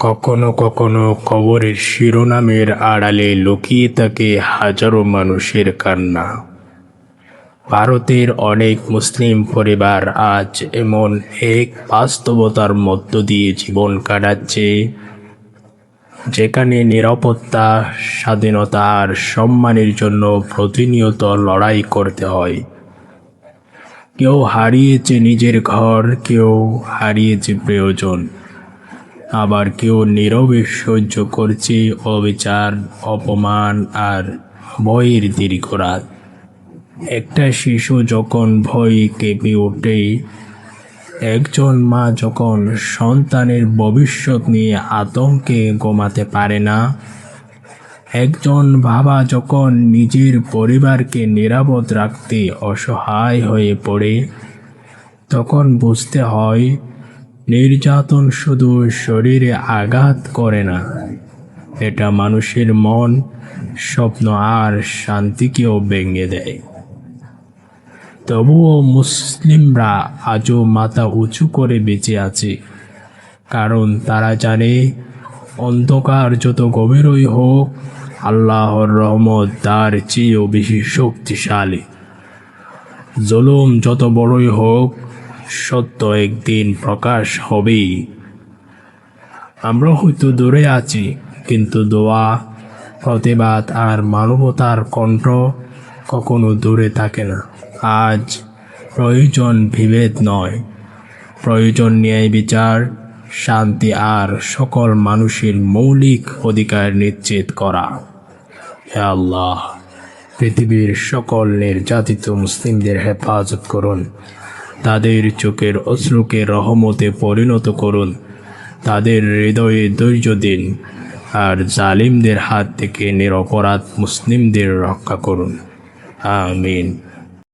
কখনো কখনো খবরের শিরোনামের আড়ালে লুকিয়ে থাকে হাজারো মানুষের কান্না। ভারতের অনেক মুসলিম পরিবার আজ এমন এক বাস্তবতার মধ্য দিয়ে জীবন কাটাচ্ছে, যেখানে নিরাপত্তা, স্বাধীনতা আর সম্মানের জন্য প্রতিনিয়ত লড়াই করতে হয়। কেউ হারিয়েছে নিজের ঘর, কেউ হারিয়েছে প্রিয়জন, আবার কেউ নীরবে সহ্য করছে অবিচার, অপমান আর ভয়ের দীর্ঘ রাত। একটা শিশু যখন ভয়ে কেঁপে ওঠে, একজন মা যখন সন্তানের ভবিষ্যৎ নিয়ে আতঙ্কে ঘুমাতে পারে না, একজন বাবা যখন নিজের পরিবারকে নিরাপদ রাখতে অসহায় হয়ে পড়ে, তখন বুঝতে হয় নির্যাতন শুধু শরীরে আঘাত করে না, এটা মানুষের মন, স্বপ্ন আর শান্তিকেও ভেঙে দেয়। তবুও মুসলিমরা আজও মাথা উঁচু করে বেঁচে আছে, কারণ তারা জানে অন্ধকার যত গভীরই হোক, আল্লাহর রহমত তার চেয়েও বেশি শক্তিশালী। জুলুম যত বড়ই হোক, সত্য একদিন প্রকাশ হবেই। আমরা হয়তো দূরে আছি, কিন্তু দোয়া, প্রতিবাদ আর মানবতার কণ্ঠ কখনো দূরে থাকে না। আজ প্রয়োজন বিভেদ নয়, প্রয়োজন ন্যায় বিচার, শান্তি আর সকল মানুষের মৌলিক অধিকার নিশ্চিত করা। হে আল্লাহ, পৃথিবীর সকল নির্যাতিত মুসলিমদের হেফাজত করুন, তাদের চোখের অশ্রুকে রহমতে পরিণত করুন, তাদের হৃদয়ে ধৈর্য দিন, আর জালিমদের হাত থেকে নিরপরাধ মুসলিমদের রক্ষা করুন। আমিন।